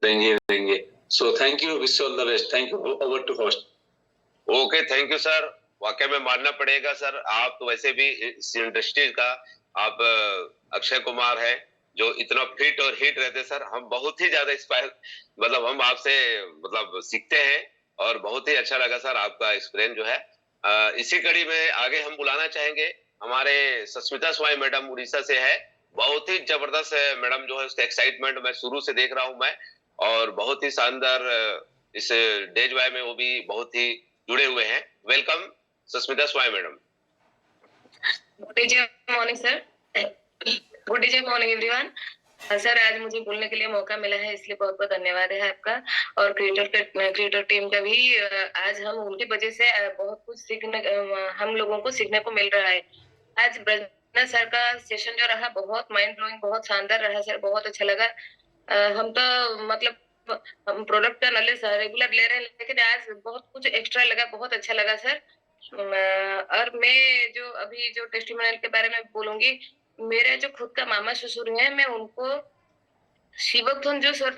देंगे। So thank you, wish you all the best. Thank you. Over to host. Okay, thank you sir. वाकई में मानना पड़ेगा sir, आप तो वैसे भी इस इंडस्ट्री का आप अक्षय कुमार है जो इतना फिट और हिट रहते सर, हम बहुत ही ज्यादा इंस्पायर, मतलब हम आपसे मतलब सीखते हैं और बहुत ही अच्छा लगा सर आपका एक्सपीरियंस जो है। इसी कड़ी में आगे हम बुलाना चाहेंगे हमारे सस्मिता स्वाई मैडम, उड़ीसा से है। बहुत ही जबरदस्त है मैडम, जो है उसका एक्साइटमेंट मैं शुरू से देख रहा हूं मैं, और बहुत ही शानदार इस डेज वाई में वो भी बहुत ही जुड़े हुए हैं। Welcome Sasmita Swain madam. Good morning sir. Good morning everyone. Sir आज मुझे बोलने के लिए मौका मिला है, इसलिए बहुत बहुत धन्यवाद है आपका, और क्रिएटर टीम का भी। आज हम उनकी वजह से बहुत कुछ सीखने, हम लोगों को सीखने को मिल रहा है। आज ब्रजना सर का सेशन जो रहा बहुत माइंड ब्लोइंग, बहुत शानदार रहा सर, बहुत अच्छा लगा। हम तो मतलब हम प्रोडक्ट का नॉलेज रेगुलर ले रहे हैं, लेकिन आज बहुत कुछ एक्स्ट्रा लगा, बहुत अच्छा लगा सर। और मैं जो अभी जो टेस्टिमोनियल के बारे में बोलूंगी, मेरे जो खुद का मामा ससुर है, मैं उनको शिवकथन जूस और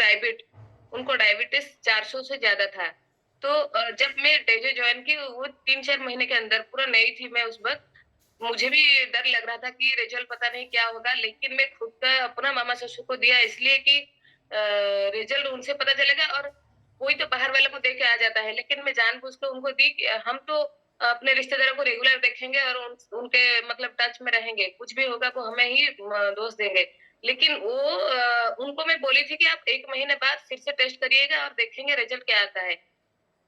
उनको डायबिटीज 400 से ज्यादा था। तो जब मैं डेजो ज्वाइन की, वो 3-4 महीने के अंदर, पूरा नई थी मैं उस वक्त, मुझे भी डर लग रहा था कि रिजल्ट पता नहीं क्या होगा, लेकिन मैं खुद का अपना मामा ससुर को दिया, इसलिए कि रिजल्ट उनसे पता चलेगा, और कोई तो बाहर वाले को दे के आ जाता है, लेकिन मैं जानबूझ के उनको दी कि हम तो अपने रिश्तेदारों को रेगुलर देखेंगे और उनके मतलब टच में रहेंगे, कुछ भी होगा वो हमें ही दोष देंगे। लेकिन वो उनको मैं बोली थी कि आप 1 महीने बाद फिर से टेस्ट करिएगा और देखेंगे रिजल्ट क्या आता है।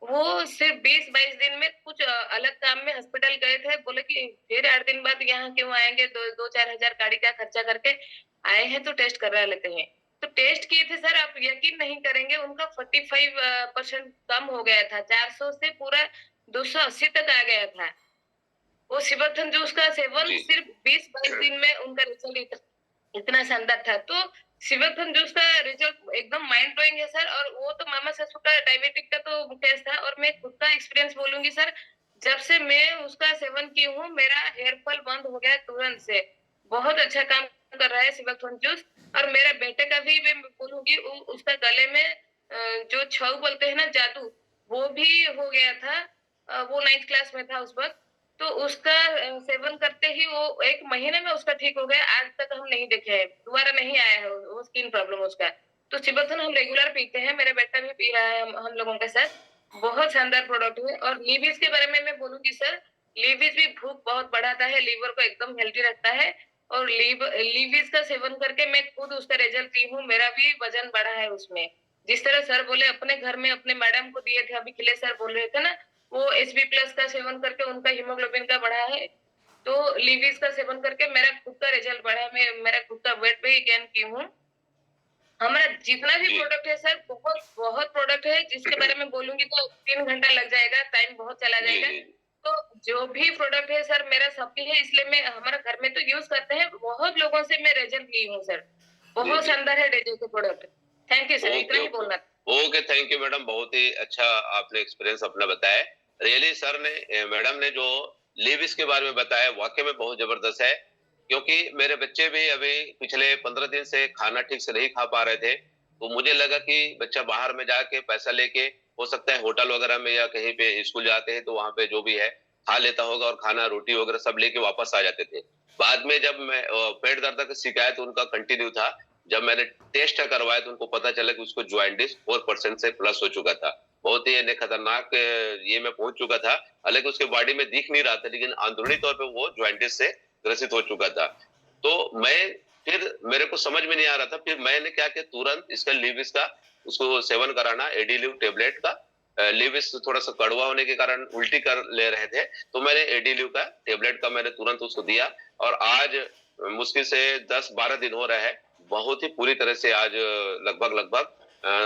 वो सिर्फ 20-22 दिन में कुछ अलग काम में हॉस्पिटल गए थे, बोले कि फिर 8 दिन बाद यहाँ क्यों आएंगे, 2-4 हजार गाड़ी का खर्चा करके आए हैं तो टेस्ट करा लेते हैं। तो टेस्ट किए थे सर, आप यकीन नहीं करेंगे, उनका 45% कम हो गया था, 400 से पूरा 280 तक आ गया था। वो शिवर्थन जूस का सेवन सिर्फ 20-22 दिन में उनका रिजल्ट इतना शानदार था। तो शिवर्थन जूस का रिजल्ट एकदम माइंड ब्लोइंग है सर। और वो तो मामा ससुर का डायबिटिक का तो केस था, और मैं खुद का एक्सपीरियंस बोलूंगी सर, जब से मैं उसका सेवन की हूँ, मेरा हेयर फॉल बंद हो गया तुरंत से। बहुत अच्छा काम कर रहा है शिवर्थन जूस। और मेरे बेटे का भी मैं बोलूंगी, उसका गले में जो छऊ बोलते हैं ना, जादू, वो भी हो गया था। वो 9th क्लास में था उस वक्त। तो उसका सेवन करते ही वो 1 महीने में उसका ठीक हो गया। आज तक हम नहीं देखे हैं, दोबारा नहीं आया है वो स्किन प्रॉब्लम उसका। तो शिवर्थन हम रेगुलर पीते हैं, मेरा बेटा भी पी रहा है, हम लोगों के साथ। बहुत शानदार प्रोडक्ट है। और लीविस के बारे में मैं बोलूंगी सर, लीविस भी भूख बहुत बढ़ाता है, लीवर को एकदम हेल्दी रखता है। और लीविस का सेवन करके मैं खुद उसका रिजल्ट ली हूँ, मेरा भी वजन बढ़ा है उसमें। जिस तरह सर बोले अपने घर में अपने मैडम को दिए थे, अभी खिले सर बोल रहे थे ना, वो HB+ का सेवन करके उनका हीमोग्लोबिन का बढ़ा है। तो लीविस का सेवन करके मेरा खुद का रिजल्ट बढ़ा है, मैं मेरा खुद का वेट भी गेन की हूँ। हमारा जितना भी प्रोडक्ट है सर, बहुत बहुत प्रोडक्ट है, जिसके बारे में बोलूंगी तो 3 घंटा लग जाएगा, टाइम बहुत चला जाएगा। तो जो भी प्रोडक्ट है सर मेरा सबकी है, इसलिए मैं हमारे घर में तो यूज करते हैं, बहुत लोगों से मैं रिजल्ट ली हूँ सर। बहुत शानदार है डेजो के प्रोडक्ट। थैंक यू सर, इतना ही बोलना। ओके, थैंक यू मैडम, बहुत ही अच्छा आपने एक्सपीरियंस अपना बताया। रियली सर ने, मैडम ने जो लीविस के बारे में बताया, वाकई में बहुत जबरदस्त है। क्योंकि मेरे बच्चे भी अभी पिछले 15 दिन से खाना ठीक से नहीं खा पा रहे थे, तो मुझे लगा कि बच्चा बाहर में जाके पैसा लेके, हो सकता है होटल वगैरह में या कहीं पे स्कूल जाते हैं तो वहां पे जो भी है खा लेता होगा, और खाना रोटी वगैरह सब लेके वापस आ जाते थे। बाद में जब मैं पेट दर्द की शिकायत उनका कंटिन्यू था, जब मैंने टेस्ट करवाया तो उनको पता चला कि उसको ज्वाइंटिस 4% से प्लस हो चुका था। बहुत ही खतरनाक ये में पहुंच चुका था। हालांकि उसके बॉडी में दिख नहीं रहा था, लेकिन अंदरूनी तौर पे वो ज्वाइंटिस से ग्रसित हो चुका था। तो फिर मेरे को समझ में नहीं आ रहा था, फिर मैंने क्या किया, तुरंत इसका लीविस का उसको सेवन कराना, एडीलिव टेबलेट का। लीविस थोड़ा सा कड़वा होने के कारण उल्टी कर ले रहे थे, तो मैंने एडीलिव का टेबलेट का मैंने तुरंत उसको दिया, और आज मुश्किल से 10-12 दिन हो रहा है, बहुत ही पूरी तरह से आज लगभग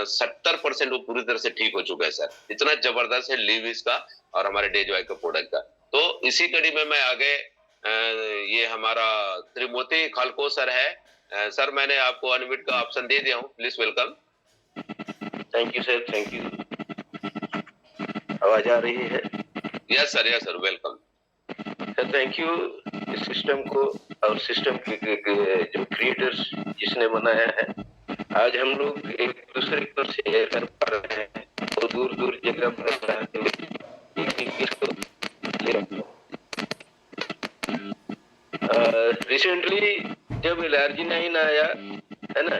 70% वो पूरी तरह से ठीक हो चुका है सर। इतना जबरदस्त है लीविस का और हमारे डेजवाई का प्रोडक्ट का। तो इसी कड़ी में मैं आगे, ये हमारा त्रिमूर्ति खालको सर है। सर मैंने आपको अनम्यूट का ऑप्शन दे दिया हूँ, please welcome. Thank you sir, thank you. आवाज आ रही है? Yes sir, welcome sir. Thank you इस सिस्टम को और सिस्टम के जो क्रिएटर्स जिसने बनाया है, आज हम लोग एक दूसरे को शेयर कर पा रहे हैं, तो दूर दूर जगह पर रहते हुए इसको रिसेंटली जब LRG-9 आया है ना,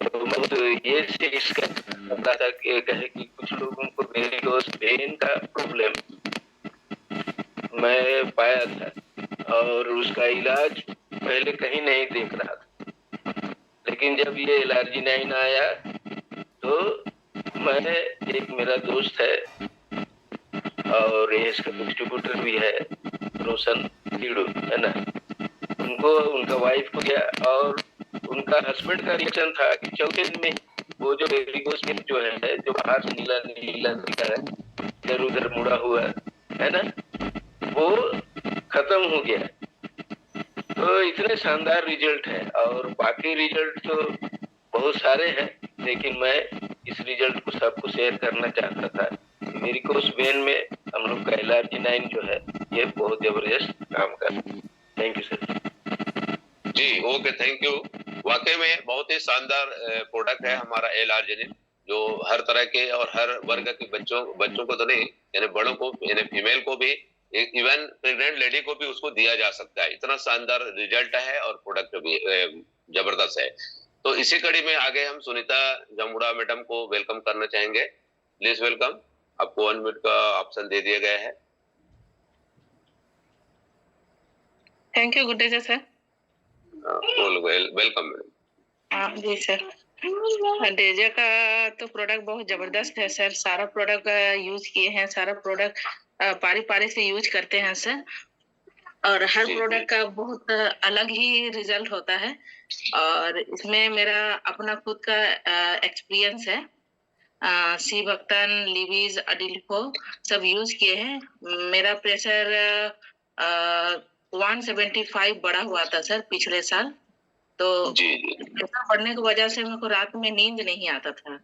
तो ये से इसका पता था कि कहे कि कुछ लोगों को वेरिकोस वेन का प्रॉब्लम मैं पाया था और उसका इलाज पहले कहीं नहीं देख रहा था, लेकिन जब ये LRG-9 आया तो मैं, एक मेरा दोस्त है और ये इसका डिस्ट्रीब्यूटर भी है, रोशन कीड़ू है ना, उनको उनका वाइफ को गया और उनका हस्बैंड का रिएक्शन था कि चौथे दिन में वो जो वेरिकोस वेन जो है, जो बाहर से नीला नीला दिखता है, इधर उधर मुड़ा हुआ है ना, वो खत्म हो गया। तो इतने शानदार रिजल्ट है और बाकी रिजल्ट तो बहुत सारे हैं, लेकिन मैं इस रिजल्ट को सबको शेयर करना चाहता था। वेरिकोस वेन में हम लोग का LRG-9 जो है ये बहुत जबरदस्त काम कर। Thank you sir. जी ओके, थैंक यू। वाकई में बहुत ही शानदार प्रोडक्ट है हमारा LRG-9, जो हर तरह के और हर वर्ग के बच्चों को तो नहीं, यानी बड़ों को, यानी फीमेल को भी, इवन प्रेग्नेंट लेडी को भी उसको दिया जा सकता है। इतना शानदार रिजल्ट है और प्रोडक्ट भी जबरदस्त है। तो इसी कड़ी में आगे हम सुनीता जमुड़ा मैडम को वेलकम करना चाहेंगे। प्लीज वेलकम, आपको 1 मिनट का ऑप्शन दे दिया गया है। Thank you, good day sir. Welcome madam. जी सर, डेजा का तो प्रोडक्ट बहुत जबरदस्त है सर। सारा प्रोडक्ट यूज किए हैं, सारा प्रोडक्ट पारी पारी से यूज करते हैं सर, और हर प्रोडक्ट का बहुत अलग ही रिजल्ट होता है। और इसमें मेरा अपना खुद का एक्सपीरियंस है। सीबक्तन, लिवीज, अडिल्फो सब यूज किए हैं। मेरा प्रेशर 175 बढ़ा हुआ था सर पिछले साल। तो प्रेशर बढ़ने की वजह से मेरे को रात में नींद नहीं आता था।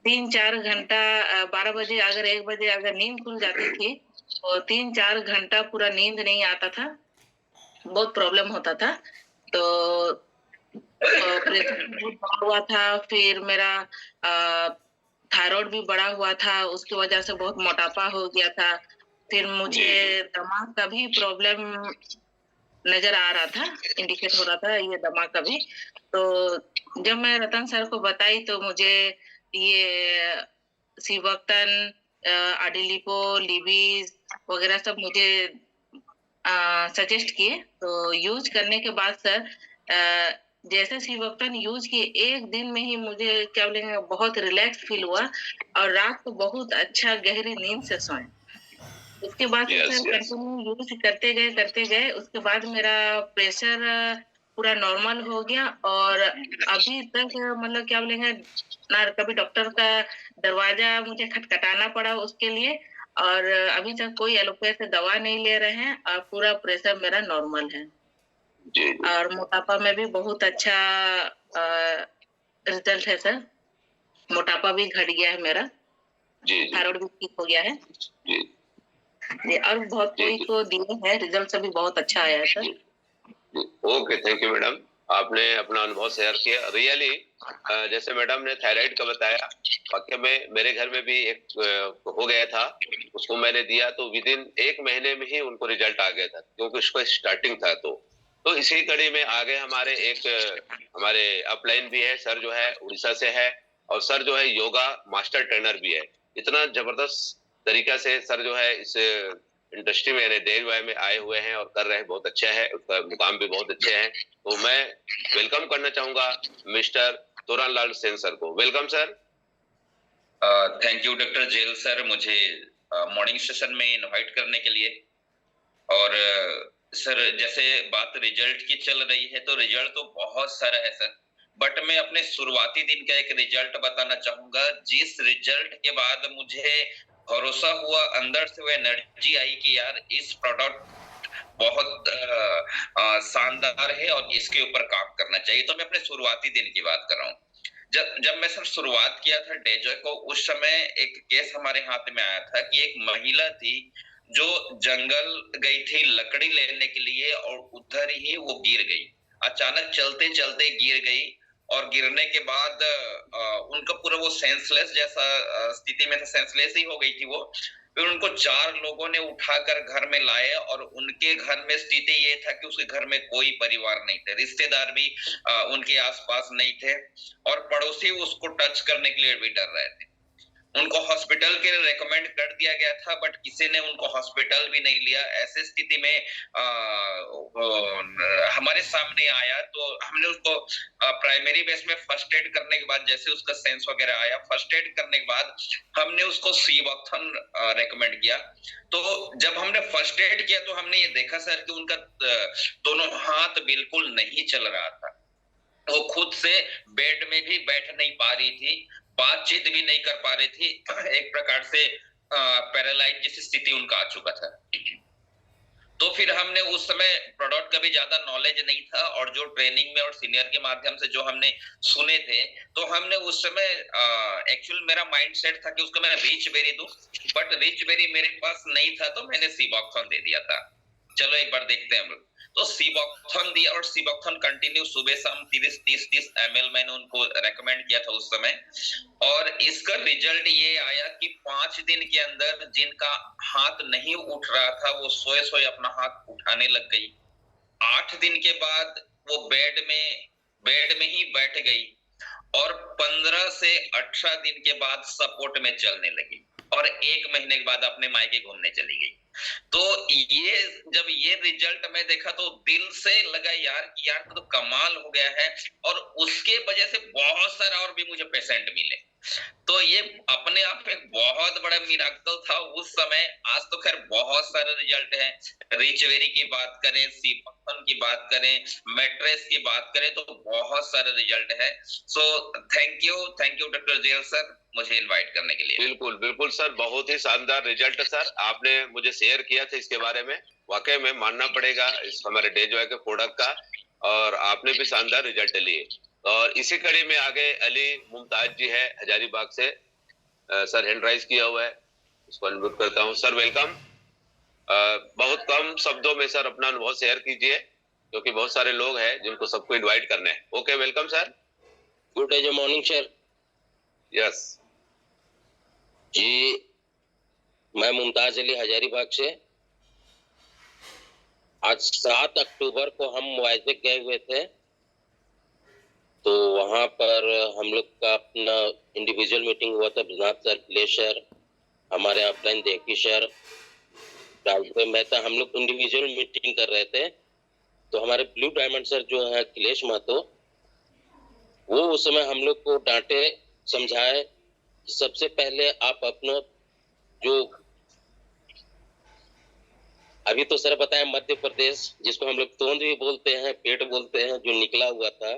3-4 घंटा 12 बजे अगर 1 बजे अगर नींद खुल जाती थी तो 3-4 घंटा पूरा नींद नहीं आता था, बहुत प्रॉब्लम होता था। तो प्रेशर बहुत बढ़ा हुआ था, फिर मेरा थायराइड भी बढ़ा हुआ था, उसकी वजह से बहुत मोटापा हो गया था। फिर मुझे दिमाग का भी प्रॉब्लम नजर आ रहा था, इंडिकेट हो रहा था ये दिमाग का भी। तो जब मैं रतन सर को बताई तो मुझे ये सीबक्तन, अडिलिपो, लिबीज वगैरह सब मुझे सजेस्ट किए। तो यूज करने के बाद सर जैसे सीबक्तन यूज किए 1 दिन में ही मुझे क्या बोलेंगे बहुत रिलैक्स फील हुआ और रात को बहुत अच्छा गहरी नींद से सोए। उसके बाद कंटिन्यू यूज करते गए, उसके बाद मेरा प्रेशर पूरा नॉर्मल हो गया। और अभी तक मतलब क्या बोलेंगे ना, कभी डॉक्टर का दरवाजा मुझे खटखटाना पड़ा उसके लिए, और अभी तक कोई एलोपैथी दवा नहीं ले रहे हैं और पूरा प्रेशर मेरा नॉर्मल है। और मोटापा में भी बहुत अच्छा रिजल्ट है सर। मोटापा भी घट गया है मेरा, थायराइड भी ठीक हो गया है जी। और बहुत कोई को दिए हैं, रिजल्ट सभी बहुत अच्छा आया है sir. Okay, thank you madam, आपने अपना अनुभव शेयर किया। रियली जैसे मैडम ने थायराइड का बताया, वाकई में मेरे घर में भी एक हो गया था, उसको मैंने दिया तो विद इन 1 महीने में ही उनको रिजल्ट आ गया था, क्योंकि उसको स्टार्टिंग था। तो इसी कड़ी में आगे हमारे अपलाइन भी है, सर जो है उड़ीसा से है, और सर जो है योगा मास्टर ट्रेनर भी है। इतना जबरदस्त तरीका से सर जो है इस इंडस्ट्री में यानी डेयरी वाई में आए हुए हैं और कर रहे हैं, बहुत अच्छा है, उसका मुकाम भी बहुत अच्छे हैं। तो मैं वेलकम करना चाहूंगा मिस्टर तोरानलाल सेन सर को। Welcome sir. Thank you doctor जेल सर, मुझे मॉर्निंग सेशन में इनवाइट करने के लिए। और सर जैसे बात रिजल्ट की चल रही है, तो रिजल्ट तो बहुत सारा है सर, बट मैं अपने शुरुआती दिन का एक रिजल्ट बताना चाहूंगा, जिस रिजल्ट के बाद मुझे भरोसा हुआ, अंदर से वो एनर्जी आई कि यार इस प्रोडक्ट बहुत शानदार है और इसके ऊपर काम करना चाहिए। तो मैं अपने शुरुआती दिन की बात कर रहा हूँ। जब मैं सर शुरुआत किया था डेजो को, उस समय एक केस हमारे हाथ में आया था कि एक महिला थी जो जंगल गई थी लकड़ी लेने के लिए, और उधर ही वो गिर गई, अचानक चलते चलते गिर गई और गिरने के बाद उनका पूरा वो सेंसलेस जैसा स्थिति में था, सेंसलेस ही हो गई थी वो। फिर उनको 4 लोगों ने उठाकर घर में लाए और उनके घर में स्थिति ये था कि उसके घर में कोई परिवार नहीं थे, रिश्तेदार भी उनके आसपास नहीं थे और पड़ोसी उसको टच करने के लिए भी डर रहे थे। उनको हॉस्पिटल के लिए रेकमेंड कर दिया गया था, बट किसी ने उनको हॉस्पिटल भी नहीं लिया। ऐसे स्थिति में हमारे सामने आया तो हमने उसको प्राइमरी बेस में फर्स्ट एड करने के बाद, जैसे उसका सेंस वगैरह आया, फर्स्ट एड करने के बाद हमने उसको सीबॉक्थन रेकमेंड किया। तो जब हमने फर्स्ट एड किया तो हमने ये देखा सर कि उनका दोनों हाथ बिल्कुल नहीं चल रहा था, वो खुद से बेड में भी बैठ नहीं पा रही थी, बातचीत भी नहीं कर पा रही थी, एक प्रकार से पैरालाइज जैसी स्थिति उनका आ चुका था। तो फिर हमने उस समय प्रोडक्ट का भी ज्यादा नॉलेज नहीं था और जो ट्रेनिंग में और सीनियर के माध्यम से जो हमने सुने थे, तो हमने उस समय एक्चुअल मेरा माइंड सेट था कि उसको मैं रिच बेरी दूं, बट रिच बेरी मेरे पास नहीं था तो मैंने सीबॉक्थन दे दिया था। चलो एक बार देखते हैं हम लोग। तो सीबॉक्थन दिया और सीबॉक्थन कंटिन्यू सुबह शाम 30 ml मैंने उनको रेकमेंड किया था उस समय। और इसका रिजल्ट ये आया कि 5 दिन के अंदर जिनका हाथ नहीं उठ रहा था वो सोए सोए अपना हाथ उठाने लग गई। 8 दिन के बाद वो बेड में ही बैठ गई और 15 से 18 दिन के बाद सपोर्ट में चलने लगी और 1 महीने के बाद अपने मायके घूमने चली गई। तो ये जब ये रिजल्ट मैं देखा तो दिल से लगा यार कि यार तो कमाल हो गया है। और उसके वजह से बहुत सारा और भी मुझे पेशेंट मिले, तो ये अपने आप में बहुत बड़ा मिराकल था उस समय। आज तो खैर बहुत सारे रिजल्ट हैं, रिचवेरी की बात करें, सीबॉक्थन की बात करें, मैट्रेस की बात करें, तो बहुत सारे रिजल्ट है। सो थैंक यू डॉक्टर जेल सर मुझे इनवाइट करने के लिए। बिल्कुल बिल्कुल सर, बहुत ही शानदार रिजल्ट सर आपने मुझे शेयर किया था इसके बारे में। वाकई में मानना पड़ेगा इस हमारे डेजॉय के प्रोडक्ट का, और आपने भी शानदार रिजल्ट लिए। और इसी कड़ी में आगे अली मुमताज जी है हजारीबाग से, सर हैंड राइज किया हुआ है, उसको अनम्यूट करता हूँ। Sir welcome. बहुत कम शब्दों में सर अपना अनुभव शेयर कीजिए, क्योंकि बहुत सारे लोग हैं जिनको सबको इनवाइट करने हैं। Okay, welcome sir. Good day, morning sir. Yes जी, मैं मुमताज अली हजारीबाग से। आज 7 अक्टूबर को हम वाइजैक गए हुए थे, तो वहां पर हम लोग का अपना इंडिविजुअल मीटिंग हुआ था। विश्वनाथ सर, अखिलेश सर, हमारे ऑफलाइन देवकी सर, राजदेव मेहता, हम लोग इंडिविजुअल मीटिंग कर रहे थे। तो हमारे ब्लू डायमंड सर जो है अखिलेश महतो, वो उस समय हम लोग को डांटे, समझाए। सबसे पहले आप अपना जो अभी तो सर बताया मध्य प्रदेश, जिसको हम लोग तोंद भी बोलते हैं, पेट बोलते हैं, जो निकला हुआ था,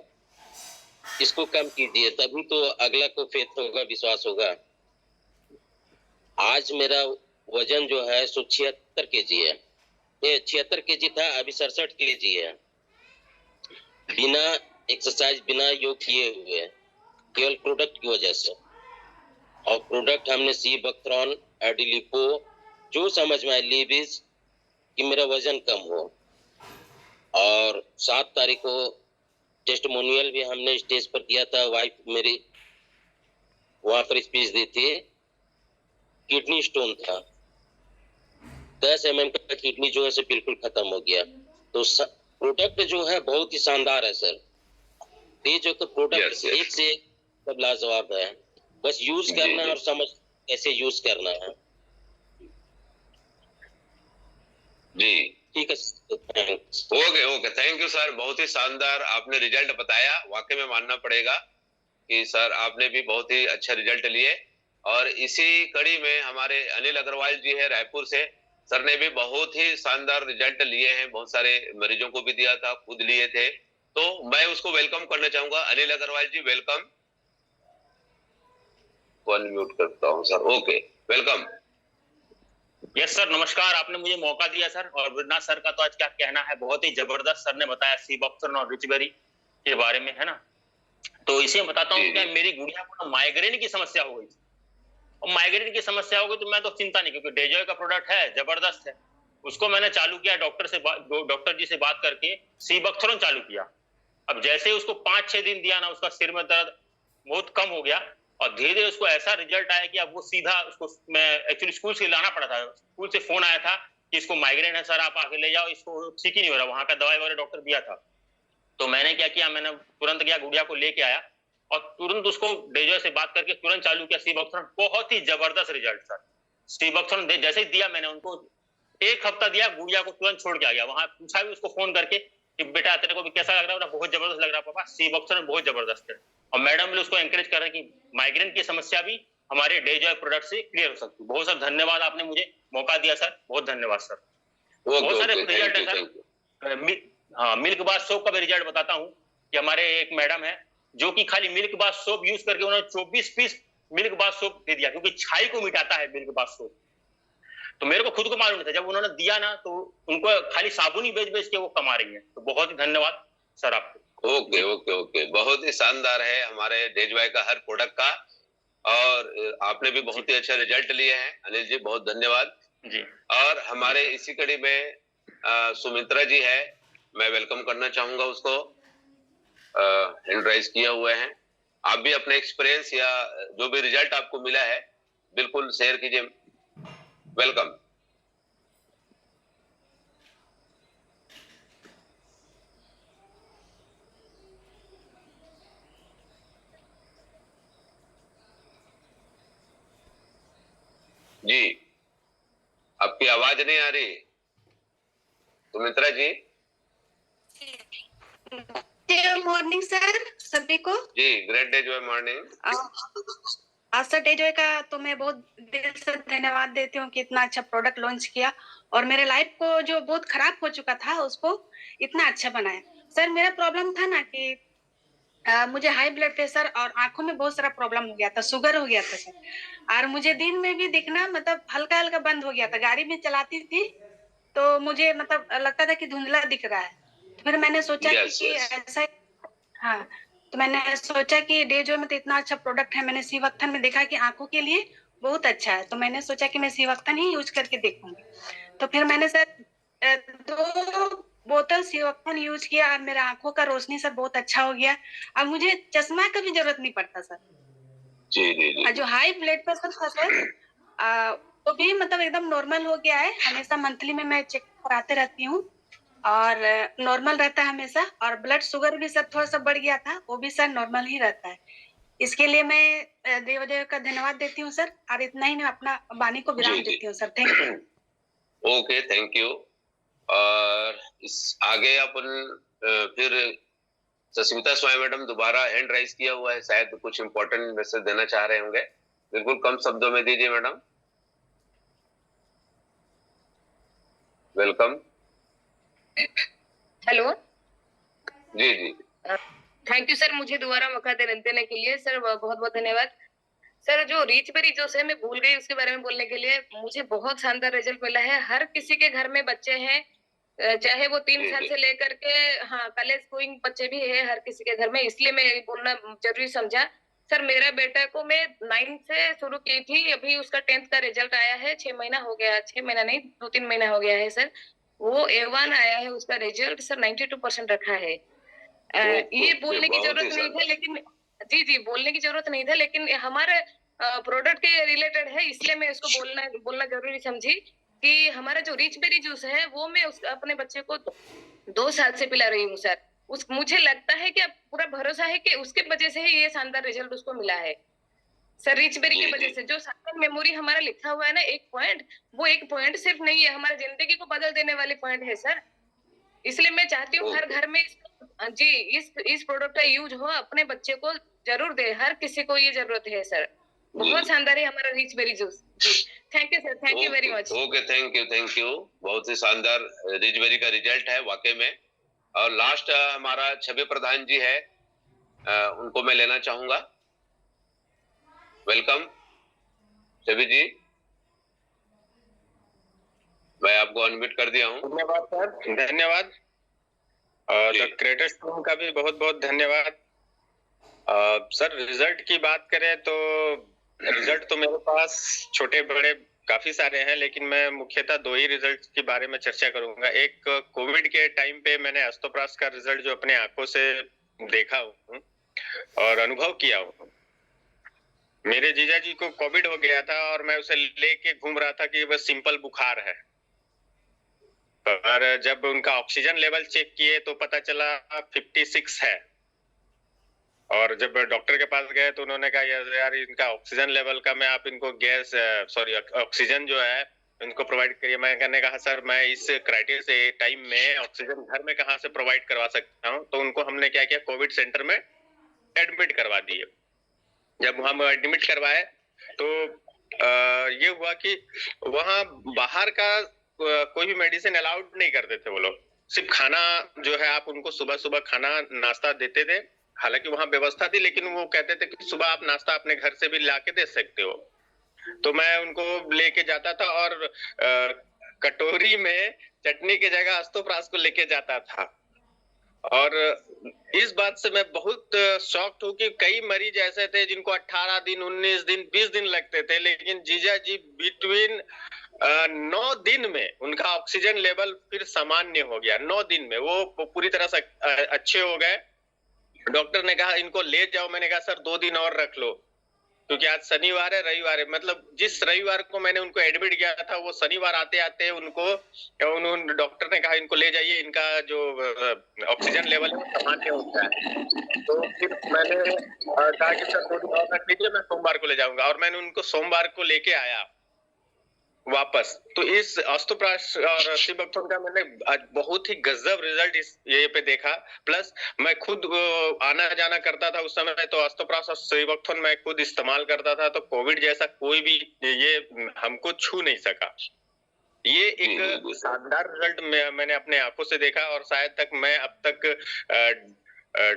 इसको कम कीजिए, तभी तो अगला को फेथ होगा, विश्वास होगा। आज मेरा वजन जो है 176 kg है, ये 76 kg था, अभी 67 kg है। बिना एक्सरसाइज, बिना योग किए हुए, केवल प्रोडक्ट की वजह से। और प्रोडक्ट हमने सीबॉक्थन, एडिलिपो, जो समझ में आए, लीविस, कि मेरा वजन कम हो। और 7 तारीख को टेस्टिमोनियल भी हमने स्टेज पर दिया था, वाइफ मेरी वहां पर स्पीच दी थी। किडनी स्टोन था, 10 mm का किडनी जो है से बिल्कुल खत्म हो गया। तो प्रोडक्ट जो है बहुत ही शानदार है सर। ये जो तो प्रोडक्ट एक से सब लाजवाब है, बस यूज करना और समझ कैसे यूज करना है। जी ठीक है, ओके, थैंक यू सर। बहुत ही शानदार आपने रिजल्ट बताया, वाकई में मानना पड़ेगा कि सर आपने भी बहुत ही अच्छा रिजल्ट लिए। और इसी कड़ी में हमारे अनिल अग्रवाल जी है रायपुर से, सर ने भी बहुत ही शानदार रिजल्ट लिए हैं, बहुत सारे मरीजों को भी दिया था, खुद लिए थे। तो मैं उसको वेलकम करना चाहूंगा। अनिल अग्रवाल जी वेलकम। अनम्यूट करता हूं sir. Okay, welcome. Yes sir, नमस्कार। आपने मुझे मौका दिया सर, और विश्वनाथ सर का तो आज क्या कहना है, बहुत ही जबरदस्त सर ने बताया सीबॉक्थन और रिचबेरी के बारे में, है ना। तो इसे बताता हूँ कि मेरी गुड़िया को माइग्रेन की समस्या हो गई, और माइग्रेन की समस्या हो गई तो मैं तो चिंता नहीं, क्योंकि डेजॉय का प्रोडक्ट है, जबरदस्त है। उसको मैंने चालू किया, डॉक्टर जी से बात करके सीबॉक्थन चालू किया। अब जैसे ही उसको 5-6 दिन दिया ना, उसका सिर में दर्द बहुत कम हो गया और धीरे धीरे उसको ऐसा रिजल्ट आया कि अब वो सीधा, उसको मैं एक्चुअली स्कूल से लाना पड़ा था, स्कूल से फोन आया था कि इसको माइग्रेन है सर, आप आके ले जाओ, इसको ठीक ही नहीं हो रहा, वहां का दवाई वाले डॉक्टर दिया था। तो मैंने क्या किया, मैंने तुरंत गया, गुड़िया को लेके आया और तुरंत उसको डेजो से बात करके तुरंत चालू किया सीबोक्सोन। बहुत ही जबरदस्त रिजल्ट सर। सीबोक्सोन जैसे ही दिया मैंने उनको, 1 हफ्ता दिया, गुड़िया को तुरंत छोड़ के आ गया। वहां पूछा भी उसको फोन करके कि बेटा तेरे को भी कैसा लग रहा है? बहुत जबरदस्त लग रहा है पापा, सीबोक्सोन बहुत जबरदस्त है। और मैडम भी उसको एंकरेज कर रहे हैं कि माइग्रेन की समस्या भी हमारे डेजॉय प्रोडक्ट से क्लियर हो सकती है। बहुत सारा धन्यवाद, आपने मुझे मौका दिया सर, बहुत धन्यवाद सर। बहुत सारे रिजल्ट है सर। हाँ, मिल्क बाथ सोप का भी रिजल्ट बताता हूँ कि हमारे एक मैडम है जो कि खाली मिल्क बाथ सोप यूज करके उन्होंने 24 पीस मिल्क बाथ सोप दे दिया, क्योंकि छाई को मिटाता है मिल्क बाथ सोप। तो मेरे को खुद को मालूम नहीं था, जब उन्होंने दिया ना तो उनको खाली साबुन ही बेच बेच के वो कमा रही है। तो बहुत ही धन्यवाद सर आपको। ओके ओके ओके, बहुत ही शानदार है हमारे डेजवाई का हर प्रोडक्ट का, और आपने भी बहुत ही अच्छा रिजल्ट लिए हैं अनिल जी, बहुत धन्यवाद जी। और हमारे इसी कड़ी में सुमित्रा जी है, मैं वेलकम करना चाहूंगा उसको, हैंड राइज किया हुए हैं। आप भी अपने एक्सपीरियंस या जो भी रिजल्ट आपको मिला है बिल्कुल शेयर कीजिए। वेलकम। जी, आपकी आवाज नहीं आ रही सुमित्रा जी। मॉर्निंग सर सभी को। जी, ग्रेट डे जो मॉर्निंग। आज सर डे जो का तो मैं बहुत दिल से धन्यवाद देती हूँ कि इतना अच्छा प्रोडक्ट लॉन्च किया और मेरे लाइफ को जो बहुत खराब हो चुका था उसको इतना अच्छा बनाया। सर मेरा प्रॉब्लम था ना कि मुझे हाई ब्लड प्रेशर और आंखों में बहुत सारा प्रॉब्लम हो गया था, शुगर हो गया था सर, और मुझे दिन में भी दिखना मतलब हल्का हल्का बंद हो गया था। गाड़ी में चलाती थी तो मुझे मतलब लगता था कि धुंधला दिख रहा है। फिर मैंने सोचा कि ऐसा, हाँ, तो मैंने सोचा कि डेजो में तो इतना अच्छा प्रोडक्ट है, मैंने सीवक्थन में देखा कि आंखों के लिए बहुत अच्छा है, तो मैंने सोचा कि मैं सीवक्थन ही यूज करके देखूंगी। तो फिर मैंने सर 2 बोतल सीवक्थन यूज किया और मेरा आंखों का रोशनी सर बहुत अच्छा हो गया। अब मुझे चश्मा का भी जरूरत नहीं पड़ता सर। जी जी जी। जो हाई ब्लड प्रेशर था सर वो भी मतलब एकदम नॉर्मल हो गया है। हमेशा मंथली में मैं चेक कराते रहती हूँ और नॉर्मल रहता है हमेशा। और ब्लड शुगर भी सर थोड़ा सा बढ़ गया था, वो भी सर नॉर्मल ही रहता है। इसके लिए मैं देवदेव का धन्यवाद देती हूँ सर, और इतना ही मैं अपना वाणी को विराम देती हूँ sir. Thank you. Okay, thank you. और इस आगे अपन फिर सस्मिता स्वामी मैडम दोबारा हैंड राइज किया हुआ है, शायद कुछ इंपॉर्टेंट मैसेज देना चाह रहे होंगे, बिल्कुल कम शब्दों में दीजिए मैडम। वेलकम। हेलो जी जी, थैंक यू सर, मुझे दोबारा मौका देने के लिए सर बहुत बहुत धन्यवाद सर। जो रीच बेरी जूस है मैं भूल गई उसके बारे में बोलने के लिए, मुझे बहुत शानदार रिजल्ट मिला है। हर किसी के घर में बच्चे हैं, चाहे वो 3 साल से लेकर के हाँ कॉलेज गोइंग बच्चे भी है हर किसी के घर में, इसलिए मैं बोलना जरूरी समझा सर। मेरा बेटा को मैं 9 से शुरू की थी, अभी उसका 10th का रिजल्ट आया है, 6 महीना हो गया, 6 महीना नहीं 2-3 महीना हो गया है सर। वो A1 आया है उसका रिजल्ट सर, 92% रखा है। ये बोलने की जरूरत नहीं था लेकिन जी बोलने की जरूरत नहीं था, लेकिन हमारे प्रोडक्ट के रिलेटेड है, इसलिए मैं इसको बोलना जरूरी समझी कि हमारा जो रिच बेरी जूस है वो मैं अपने बच्चे को 2 साल से पिला रही हूँ सर। मुझे लगता है कि अब पूरा भरोसा है कि उसके वजह से ही ये शानदार रिजल्ट उसको मिला है सर, रिच बेरी की वजह से। जो शानदार मेमोरी हमारा लिखा हुआ है ना 1 पॉइंट, वो 1 पॉइंट सिर्फ नहीं है, हमारी जिंदगी को बदल देने वाले पॉइंट है सर। इसलिए मैं चाहती हूँ हर घर में इस प्रोडक्ट का यूज हो, अपने बच्चे को जरूर दे, हर किसी को ये जरूरत है सर। बहुत शानदार है हमारा rich berry juice. Thank you sir, thank you very much. Okay, thank you. बहुत ही शानदार रिच बेरी का रिजल्ट है वाकई में। और लास्ट हमारा छवि प्रधान जी है, उनको मैं लेना चाहूंगा। वेलकम छवि जी, मैं आपको अनम्यूट कर दिया हूँ। धन्यवाद सर, धन्यवाद। और क्रिएटर्स टीम का भी बहुत बहुत धन्यवाद। सर रिजल्ट की बात करें तो रिजल्ट तो मेरे पास छोटे बड़े काफी सारे हैं, लेकिन मैं मुख्यतः 2 ही रिजल्ट के बारे में चर्चा करूंगा। एक कोविड के टाइम पे मैंने एस्टोप्रास का रिजल्ट जो अपने आंखों से देखा हूँ और अनुभव किया हूँ। मेरे जीजा जी को कोविड हो गया था और मैं उसे लेके घूम रहा था कि बस सिंपल बुखार है, पर जब उनका ऑक्सीजन लेवल चेक किए तो पता चला 56 है। और जब डॉक्टर के पास गए तो उन्होंने कहा यार इनका ऑक्सीजन लेवल कम है, आप इनको ऑक्सीजन जो है इनको प्रोवाइड करिए। मैंने कहा सर मैं इस क्राइटेरिया से टाइम में ऑक्सीजन घर में कहाँ से प्रोवाइड करवा सकता हूँ। तो उनको हमने क्या किया, कोविड सेंटर में एडमिट करवा दिए। जब हम एडमिट करवाए तो ये हुआ कि वहाँ बाहर का कोई भी मेडिसिन अलाउड नहीं करते थे वो लोग। सिर्फ खाना जो है आप उनको सुबह सुबह खाना नाश्ता देते थे, हालांकि वहाँ व्यवस्था थी, लेकिन वो कहते थे कि सुबह आप नाश्ता अपने घर से भी ला के दे सकते हो। तो मैं उनको लेके जाता था और कटोरी में चटनी की जगह अस्तोप्रास को लेके जाता था। और इस बात से मैं बहुत शॉक्ड हूँ कि कई मरीज ऐसे थे जिनको 18 दिन, 19 दिन, 20 दिन लगते थे, लेकिन जीजा जी बिटवीन 9 दिन में उनका ऑक्सीजन लेवल फिर सामान्य हो गया। 9 दिन में वो पूरी तरह से अच्छे हो गए। डॉक्टर ने कहा इनको ले जाओ, मैंने कहा सर 2 दिन और रख लो, क्योंकि आज शनिवार है, रविवार है, मतलब जिस रविवार को मैंने उनको एडमिट किया था वो शनिवार आते आते उन्होंने डॉक्टर ने कहा इनको ले जाइए, इनका जो ऑक्सीजन लेवल है वो सामान्य होता है। तो फिर मैंने कहा कि सर 2 दिन और रख लीजिए, मैं सोमवार को ले जाऊंगा। और मैंने उनको सोमवार को लेके आया वापस। तो इस अस्तोप्रास और सिबोक्थोन का मैंने आज बहुत ही गजब रिजल्ट इस ये पे देखा। प्लस मैं खुद आना जाना करता था उस समय, तो अस्तोप्रास और सिबोक्थोन मैं खुद इस्तेमाल करता था, तो कोविड जैसा कोई भी ये हमको छू नहीं सका। ये एक शानदार रिजल्ट मैंने अपने आंखों से देखा। और शायद तक मैं अब तक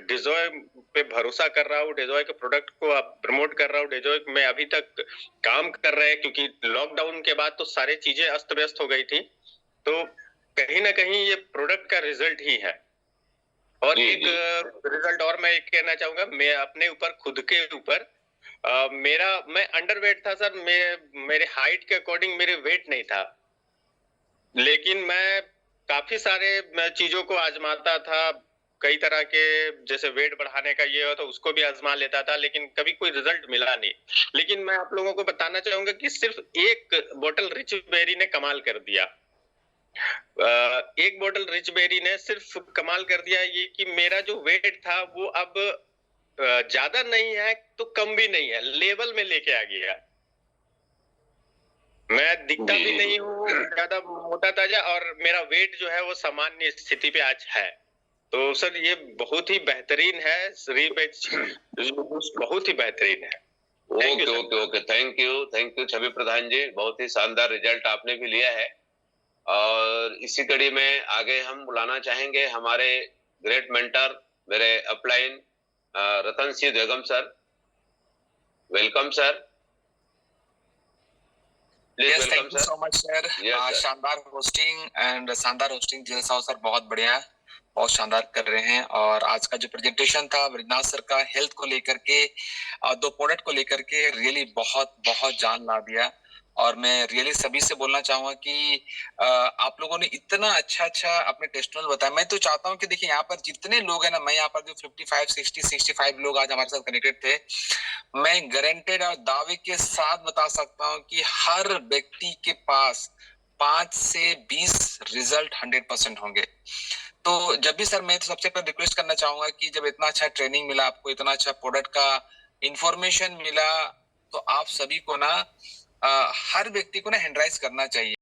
डिजॉय पे भरोसा कर रहा हूँ, डिजॉय के प्रोडक्ट को प्रमोट कर रहा हूँ। डिजॉय में अभी तक काम कर रहे हैं, क्योंकि लॉकडाउन के बाद तो सारी चीजें अस्त व्यस्त हो गई थी, तो कहीं ना कहीं ये प्रोडक्ट का रिजल्ट ही है। और एक रिजल्ट और मैं कहना चाहूंगा, मैं अपने ऊपर, खुद के ऊपर, मैं अंडरवेट था सर। मेरे हाइट के अकॉर्डिंग मेरे वेट नहीं था, लेकिन मैं काफी सारे चीजों को आजमाता था। कई तरह के, जैसे वेट बढ़ाने का ये हो तो उसको भी आजमा लेता था, लेकिन कभी कोई रिजल्ट मिला नहीं। लेकिन मैं आप लोगों को बताना चाहूंगा कि सिर्फ एक बोतल रिच बेरी ने कमाल कर दिया। एक बोतल रिच बेरी ने सिर्फ कमाल कर दिया ये कि मेरा जो वेट था वो अब ज्यादा नहीं है तो कम भी नहीं है, लेवल में लेके आ गया। मैं दिखता भी नहीं हूँ ज्यादा मोटा ताजा, और मेरा वेट जो है वो सामान्य स्थिति पे आज है। तो सर ये बहुत ही बेहतरीन है, बहुत ही बेहतरीन है। ओके, थैंक यू छवि प्रधान जी, बहुत ही शानदार रिजल्ट आपने भी लिया है। और इसी कड़ी में आगे हम बुलाना चाहेंगे हमारे ग्रेट मेंटर, मेरे upline Ratan Singh Begum sir. Welcome sir. Yes, thank you so much, sir. शानदार होस्टिंग एंड शानदार होस्टिंग जैसा हो सर, बहुत बढ़िया, बहुत शानदार कर रहे हैं। और आज का जो प्रेजेंटेशन था वृद्धनाथ सर का हेल्थ को लेकर के, 2 प्रोडक्ट को लेकर के, रियली बहुत बहुत जान ला दिया। और मैं रियली सभी से बोलना चाहूंगा कि आप लोगों ने इतना अच्छा अपने टेस्टिमोनियल बताया। मैं तो चाहता हूं कि देखिए यहाँ पर जितने लोग हैं ना, मैं यहाँ पर जो 55, 60, 65 लोग आज हमारे साथ कनेक्टेड थे, मैं गारंटेड और दावे के साथ बता सकता हूँ कि हर व्यक्ति के पास 5 से 20 रिजल्ट 100% होंगे। तो जब भी सर, मैं तो सबसे पहले रिक्वेस्ट करना चाहूंगा कि जब इतना अच्छा ट्रेनिंग मिला आपको, इतना अच्छा प्रोडक्ट का इंफॉर्मेशन मिला, तो आप सभी को ना, हर व्यक्ति को ना हैंड राइज करना चाहिए।